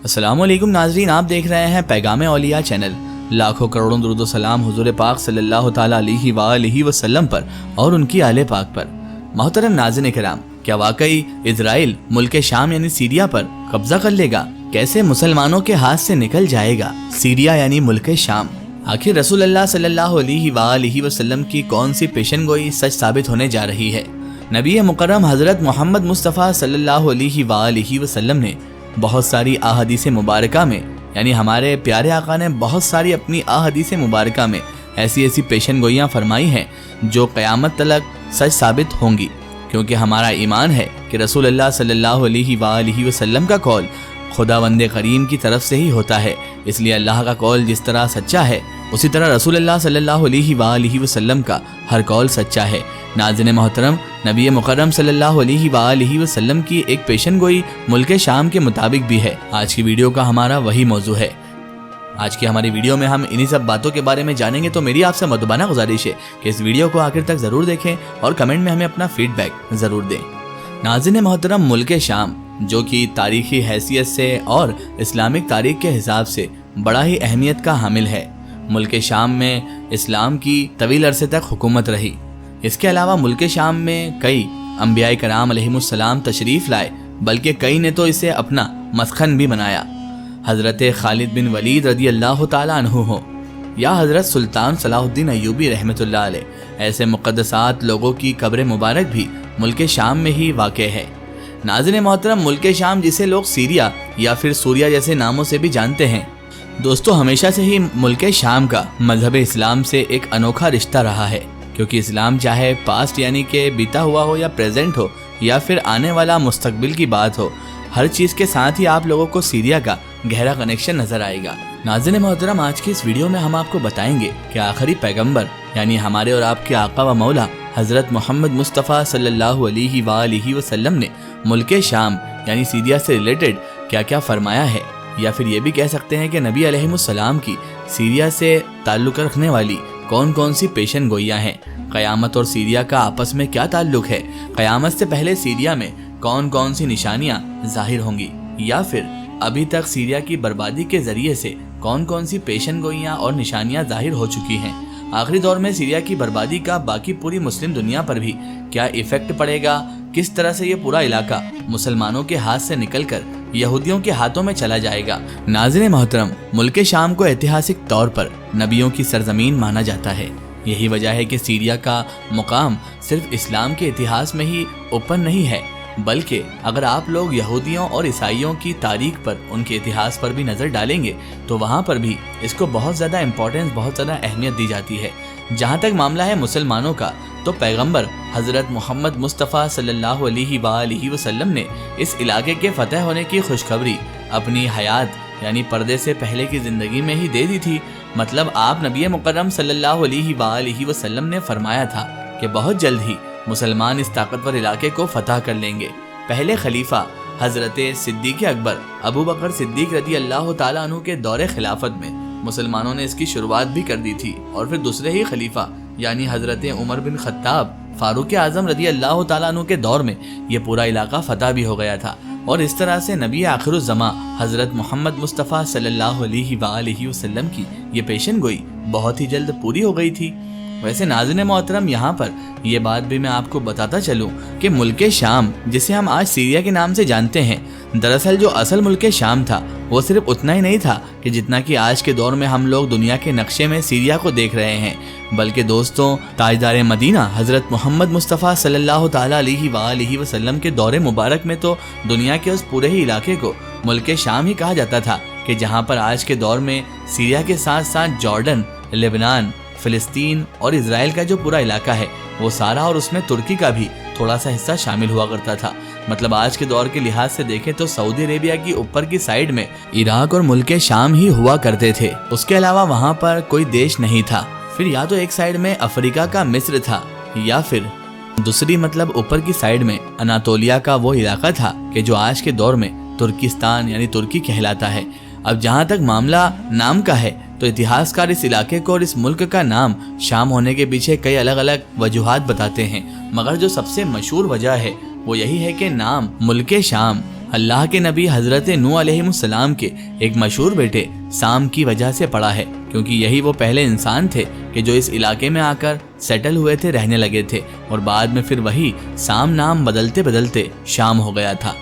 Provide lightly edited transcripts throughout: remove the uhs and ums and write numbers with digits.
السلام علیکم ناظرین، آپ دیکھ رہے ہیں پیغام اولیاء چینل۔ لاکھوں کروڑوں درود و سلام حضور پاک صلی اللہ تعالیٰ علیہ وآلہ وسلم پر اور ان کی آل پاک پر۔ محترم ناظرین کرام، کیا واقعی اسرائیل ملک شام یعنی سیریا پر قبضہ کر لے گا؟ کیسے مسلمانوں کے ہاتھ سے نکل جائے گا سیریا یعنی ملک شام؟ آخر رسول اللہ صلی اللہ علیہ وآلہ وسلم کی کون سی پیشن گوئی سچ ثابت ہونے جا رہی ہے؟ نبی مکرم حضرت محمد مصطفیٰ صلی اللہ علیہ وآلہ وسلم نے بہت ساری احادیث مبارکہ میں، یعنی ہمارے پیارے آقا نے بہت ساری اپنی احادیث مبارکہ میں ایسی پیشن گوئیاں فرمائی ہیں جو قیامت تلک سچ ثابت ہوں گی، کیونکہ ہمارا ایمان ہے کہ رسول اللہ صلی اللہ علیہ وآلہ وسلم کا قول خداوند کریم کی طرف سے ہی ہوتا ہے۔ اس لیے اللہ کا قول جس طرح سچا ہے، اسی طرح رسول اللہ صلی اللہ علیہ وآلہ وسلم کا ہر قول سچا ہے۔ ناظرین محترم، نبی مکرم صلی اللہ علیہ وآلہ وسلم کی ایک پیشن گوئی ملک شام کے مطابق بھی ہے۔ آج کی ویڈیو کا ہمارا وہی موضوع ہے۔ آج کی ہماری ویڈیو میں ہم انہی سب باتوں کے بارے میں جانیں گے، تو میری آپ سے مدبانہ گزارش ہے کہ اس ویڈیو کو آخر تک ضرور دیکھیں اور کمنٹ میں ہمیں اپنا فیڈ بیک ضرور دیں۔ ناظرین محترم، ملک شام جو کہ تاریخی حیثیت سے اور اسلامک تاریخ کے حساب سے بڑا ہی اہمیت کا حامل ہے۔ ملک شام میں اسلام کی طویل عرصے تک حکومت رہی۔ اس کے علاوہ ملک شام میں کئی انبیاء کرام علیہم السلام تشریف لائے، بلکہ کئی نے تو اسے اپنا مسکن بھی بنایا۔ حضرت خالد بن ولید رضی اللہ تعالیٰ عنہ ہو یا حضرت سلطان صلاح الدین ایوبی رحمۃ اللہ علیہ، ایسے مقدسات لوگوں کی قبر مبارک بھی ملک شام میں ہی واقع ہے۔ ناظرین محترم، ملک شام جسے لوگ سیریا یا پھر سوریا جیسے ناموں سے بھی جانتے ہیں، دوستو ہمیشہ سے ہی ملک شام کا مذہب اسلام سے ایک انوکھا رشتہ رہا ہے، کیونکہ اسلام چاہے پاسٹ یعنی کہ بیتا ہوا ہو یا پریزنٹ ہو یا پھر آنے والا مستقبل کی بات ہو، ہر چیز کے ساتھ ہی آپ لوگوں کو سیریا کا گہرا کنیکشن نظر آئے گا۔ ناظرین محترم، آج کی اس ویڈیو میں ہم آپ کو بتائیں گے کہ آخری پیغمبر یعنی ہمارے اور آپ کے آقا و مولا حضرت محمد مصطفیٰ صلی اللہ علیہ وآلہ وسلم نے ملک شام یعنی سیریا سے ریلیٹڈ کیا کیا فرمایا ہے، یا پھر یہ بھی کہہ سکتے ہیں کہ نبی علیہ السلام کی سیریا سے تعلق رکھنے والی کون کون سی پیشن گوئیاں ہیں، قیامت اور سیریا کا آپس میں کیا تعلق ہے، قیامت سے پہلے سیریا میں کون کون سی نشانیاں ظاہر ہوں گی، یا پھر ابھی تک سیریا کی بربادی کے ذریعے سے کون کون سی پیشن گوئیاں اور نشانیاں ظاہر ہو چکی ہیں، آخری دور میں سیریا کی بربادی کا باقی پوری مسلم دنیا پر بھی کیا ایفیکٹ پڑے گا، کس طرح سے یہ پورا علاقہ مسلمانوں کے ہاتھ سے نکل کر یہودیوں کے ہاتھوں میں چلا جائے گا۔ ناظرین محترم، ملک شام کو ایتہاسک طور پر نبیوں کی سرزمین مانا جاتا ہے۔ یہی وجہ ہے کہ سیریا کا مقام صرف اسلام کے اتہاس میں ہی اوپن نہیں ہے، بلکہ اگر آپ لوگ یہودیوں اور عیسائیوں کی تاریخ پر، ان کے اتہاس پر بھی نظر ڈالیں گے تو وہاں پر بھی اس کو بہت زیادہ امپورٹنس، بہت زیادہ اہمیت دی جاتی ہے۔ جہاں تک معاملہ ہے مسلمانوں کا، تو پیغمبر حضرت محمد مصطفیٰ صلی اللہ علیہ وآلہ وسلم نے اس علاقے کے فتح ہونے کی خوشخبری اپنی حیات یعنی پردے سے پہلے کی زندگی میں ہی دے دی تھی۔ مطلب آپ نبی مکرم صلی اللہ علیہ وآلہ وسلم نے فرمایا تھا کہ بہت جلد ہی مسلمان اس طاقتور علاقے کو فتح کر لیں گے۔ پہلے خلیفہ حضرت صدیق اکبر ابو بکر صدیق رضی اللہ تعالیٰ عنہ کے دور خلافت میں مسلمانوں نے اس کی شروعات بھی کر دی تھی، اور پھر دوسرے ہی خلیفہ یعنی حضرت عمر بن خطاب فاروق اعظم رضی اللہ تعالیٰ عنہ کے دور میں یہ پورا علاقہ فتح بھی ہو گیا تھا، اور اس طرح سے نبی آخر الزماں حضرت محمد مصطفیٰ صلی اللہ علیہ وآلہ وسلم کی یہ پیشن گوئی بہت ہی جلد پوری ہو گئی تھی۔ ویسے ناظرین محترم، یہاں پر یہ بات بھی میں آپ کو بتاتا چلوں کہ ملک شام جسے ہم آج سیریا کے نام سے جانتے ہیں، دراصل جو اصل ملک شام تھا وہ صرف اتنا ہی نہیں تھا کہ جتنا کہ آج کے دور میں ہم لوگ دنیا کے نقشے میں سیریا کو دیکھ رہے ہیں، بلکہ دوستوں تاجدار مدینہ حضرت محمد مصطفیٰ صلی اللہ تعالیٰ علیہ وآلہ وسلم کے دور مبارک میں تو دنیا کے اس پورے ہی علاقے کو ملک شام ہی کہا جاتا تھا، کہ جہاں پر آج کے دور میں سیریا کے ساتھ ساتھ جارڈن، لبنان، فلسطین اور اسرائیل کا جو پورا علاقہ ہے وہ سارا، اور اس میں ترکی کا بھی تھوڑا سا حصہ شامل ہوا کرتا تھا۔ مطلب آج کے دور کے لحاظ سے دیکھیں تو سعودی عربیہ کی اوپر کی سائیڈ میں عراق اور ملک شام ہی ہوا کرتے تھے، اس کے علاوہ وہاں پر کوئی دیش نہیں تھا۔ پھر یا تو ایک سائیڈ میں افریقہ کا مصر تھا، یا پھر دوسری مطلب اوپر کی سائیڈ میں اناطولیہ کا وہ علاقہ تھا کہ جو آج کے دور میں ترکستان یعنی ترکی کہلاتا ہے۔ اب جہاں تک معاملہ نام کا ہے تو اتہاس کار اس علاقے کو اور اس ملک کا نام شام ہونے کے پیچھے کئی الگ الگ وجوہات بتاتے ہیں، مگر جو سب سے مشہور وجہ ہے وہ یہی ہے کہ نام ملک شام اللہ کے نبی حضرت نوح علیہ السلام کے ایک مشہور بیٹے سام کی وجہ سے پڑا ہے، کیونکہ یہی وہ پہلے انسان تھے کہ جو اس علاقے میں آ کر سیٹل ہوئے تھے، رہنے لگے تھے، اور بعد میں پھر وہی سام نام بدلتے بدلتے شام ہو گیا تھا۔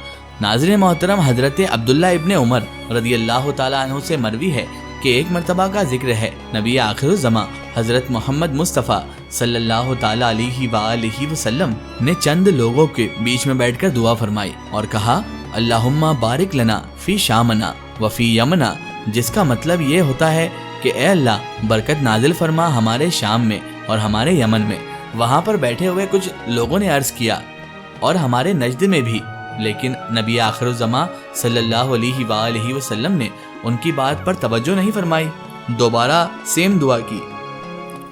ناظرین محترم، حضرت عبداللہ ابن عمر رضی اللہ تعالیٰ عنہ سے مروی ہے کہ ایک مرتبہ کا ذکر ہے، نبی آخر الزماں حضرت محمد مصطفیٰ صلی اللہ تعالیٰ علیہ وآلہ وسلم نے چند لوگوں کے بیچ میں بیٹھ کر دعا فرمائی اور کہا، اللہم بارک لنا فی شامنا وفی یمنا، جس کا مطلب یہ ہوتا ہے کہ اے اللہ برکت نازل فرما ہمارے شام میں اور ہمارے یمن میں۔ وہاں پر بیٹھے ہوئے کچھ لوگوں نے عرض کیا، اور ہمارے نجد میں بھی، لیکن نبی آخر الزماں صلی اللہ علیہ وآلہ وسلم نے ان کی بات پر توجہ نہیں فرمائی، دوبارہ سیم دعا کی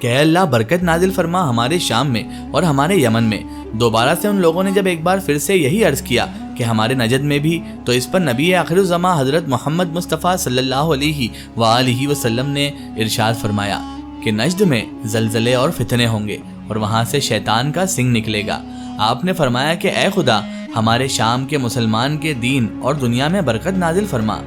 کہ اے اللہ برکت نازل فرما ہمارے شام میں اور ہمارے یمن میں۔ دوبارہ سے ان لوگوں نے جب ایک بار پھر سے یہی عرض کیا کہ ہمارے نجد میں بھی، تو اس پر نبی آخر الزماں حضرت محمد مصطفیٰ صلی اللہ علیہ وآلہ وسلم نے ارشاد فرمایا کہ نجد میں زلزلے اور فتنے ہوں گے اور وہاں سے شیطان کا سنگ نکلے گا۔ آپ نے فرمایا کہ اے خدا ہمارے شام کے مسلمان کے دین اور دنیا میں برکت نازل فرما۔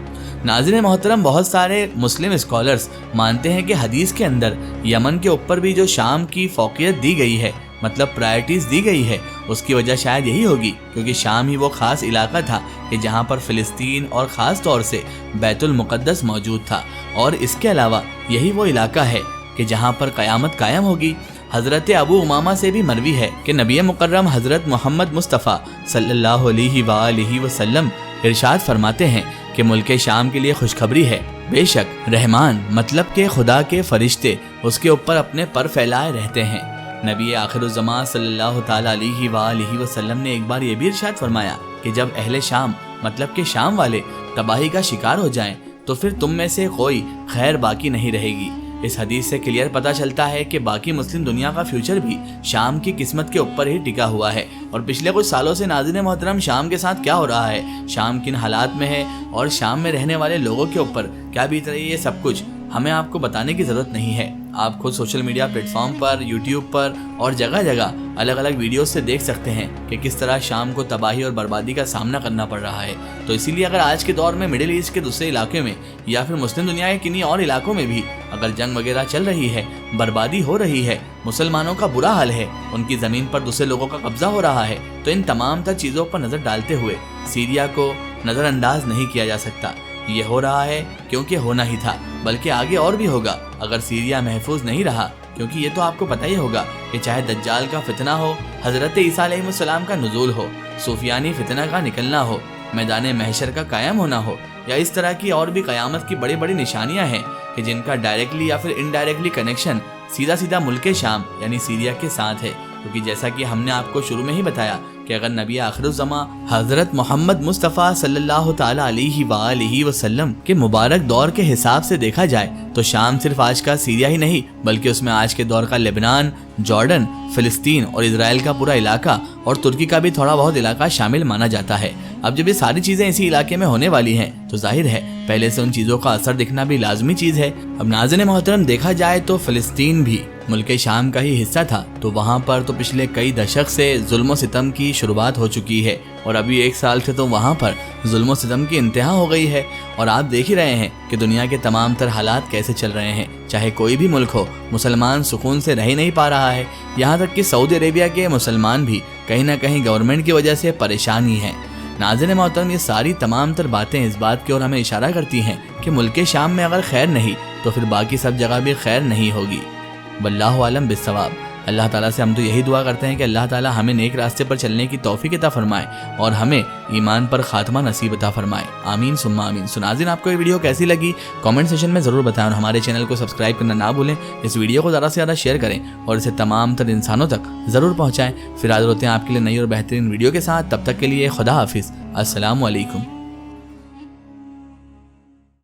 ناظرین محترم، بہت سارے مسلم اسکالرز مانتے ہیں کہ حدیث کے اندر یمن کے اوپر بھی جو شام کی فوقیت دی گئی ہے، مطلب پرائرٹیز دی گئی ہے، اس کی وجہ شاید یہی ہوگی کیونکہ شام ہی وہ خاص علاقہ تھا کہ جہاں پر فلسطین اور خاص طور سے بیت المقدس موجود تھا، اور اس کے علاوہ یہی وہ علاقہ ہے کہ جہاں پر قیامت قائم ہوگی۔ حضرت ابو امامہ سے بھی مروی ہے کہ نبی مکرم حضرت محمد مصطفیٰ صلی اللہ علیہ وآلہ وسلم ارشاد فرماتے ہیں کہ ملک شام کے لیے خوشخبری ہے، بے شک رحمان مطلب کہ خدا کے فرشتے اس کے اوپر اپنے پر پھیلائے رہتے ہیں۔ نبی آخر الزمان صلی اللہ تعالیٰ علیہ وآلہ وسلم نے ایک بار یہ بھی ارشاد فرمایا کہ جب اہل شام مطلب کہ شام والے تباہی کا شکار ہو جائیں تو پھر تم میں سے کوئی خیر باقی نہیں رہے گی۔ اس حدیث سے کلیئر پتہ چلتا ہے کہ باقی مسلم دنیا کا فیوچر بھی شام کی قسمت کے اوپر ہی ٹکا ہوا ہے۔ اور پچھلے کچھ سالوں سے ناظرین محترم شام کے ساتھ کیا ہو رہا ہے، شام کن حالات میں ہے اور شام میں رہنے والے لوگوں کے اوپر کیا بیت رہی ہے، یہ سب کچھ ہمیں آپ کو بتانے کی ضرورت نہیں ہے۔ آپ خود سوشل میڈیا پلیٹ فارم پر، یوٹیوب پر اور جگہ جگہ الگ الگ ویڈیوز سے دیکھ سکتے ہیں کہ کس طرح شام کو تباہی اور بربادی کا سامنا کرنا پڑ رہا ہے۔ تو اسی لیے اگر آج کے دور میں مڈل ایسٹ کے دوسرے علاقے میں یا پھر مسلم دنیا کے کنہیں اور علاقوں میں بھی اگر جنگ وغیرہ چل رہی ہے، بربادی ہو رہی ہے، مسلمانوں کا برا حال ہے، ان کی زمین پر دوسرے لوگوں کا قبضہ ہو رہا ہے، تو ان تمام تر چیزوں پر نظر ڈالتے ہوئے سیریا کو نظر انداز نہیں کیا جا سکتا۔ یہ ہو رہا ہے کیونکہ ہونا ہی تھا، بلکہ آگے اور بھی ہوگا اگر سیریا محفوظ نہیں رہا، کیونکہ یہ تو آپ کو پتہ ہی ہوگا کہ چاہے دجال کا فتنہ ہو، حضرت عیسیٰ علیہ السلام کا نزول ہو، صوفیانی فتنہ کا نکلنا ہو، میدان محشر کا قائم ہونا ہو، یا اس طرح کی اور بھی قیامت کی بڑی بڑی نشانیاں ہیں کہ جن کا ڈائریکٹلی یا پھر انڈائریکٹلی کنیکشن سیدھا ملک شام یعنی سیریا کے ساتھ ہے۔ کیونکہ جیسا کہ ہم نے آپ کو شروع میں ہی بتایا کہ اگر نبی آخر الزماں حضرت محمد مصطفیٰ صلی اللہ تعالیٰ علیہ وآلہ وسلم کے مبارک دور کے حساب سے دیکھا جائے تو شام صرف آج کا سیریا ہی نہیں، بلکہ اس میں آج کے دور کا لبنان، جارڈن، فلسطین اور اسرائیل کا پورا علاقہ اور ترکی کا بھی تھوڑا بہت علاقہ شامل مانا جاتا ہے۔ اب جب یہ ساری چیزیں اسی علاقے میں ہونے والی ہیں تو ظاہر ہے پہلے سے ان چیزوں کا اثر دکھنا بھی لازمی چیز ہے۔ اب ناظرین محترم دیکھا جائے تو فلسطین بھی ملک شام کا ہی حصہ تھا، تو وہاں پر تو پچھلے کئی دشک سے ظلم و ستم کی شروعات ہو چکی ہے، اور ابھی ایک سال سے تو وہاں پر ظلم و ستم کی انتہا ہو گئی ہے۔ اور آپ دیکھ ہی رہے ہیں کہ دنیا کے تمام تر حالات کیسے چل رہے ہیں، چاہے کوئی بھی ملک ہو، مسلمان سکون سے رہ نہیں پا رہا ہے، یہاں تک کہ سعودی عربیہ کے مسلمان بھی کہیں نہ کہیں گورنمنٹ کی وجہ سے پریشان ہی ہیں۔ ناظرین محترم، یہ ساری تمام تر باتیں اس بات کی اور ہمیں اشارہ کرتی ہیں کہ ملک شام میں اگر خیر نہیں تو پھر باقی سب جگہ بھی خیر نہیں ہوگی۔ واللہ عالم بالصواب۔ اللہ تعالیٰ سے ہم تو یہی دعا کرتے ہیں کہ اللہ تعالیٰ ہمیں نیک راستے پر چلنے کی توفیق عطا فرمائے اور ہمیں ایمان پر خاتمہ نصیب عطا فرمائے، آمین ثم آمین۔ ناظرین، آپ کو یہ ویڈیو کیسی لگی کامنٹ سیکشن میں ضرور بتائیں، اور ہمارے چینل کو سبسکرائب کرنا نہ بھولیں۔ اس ویڈیو کو زیادہ سے زیادہ شیئر کریں اور اسے تمام تر انسانوں تک ضرور پہنچائیں۔ پھر حاضر ہوتے ہیں آپ کے لیے نئی اور بہترین ویڈیو کے ساتھ، تب تک کے لیے خدا حافظ، السلام علیکم۔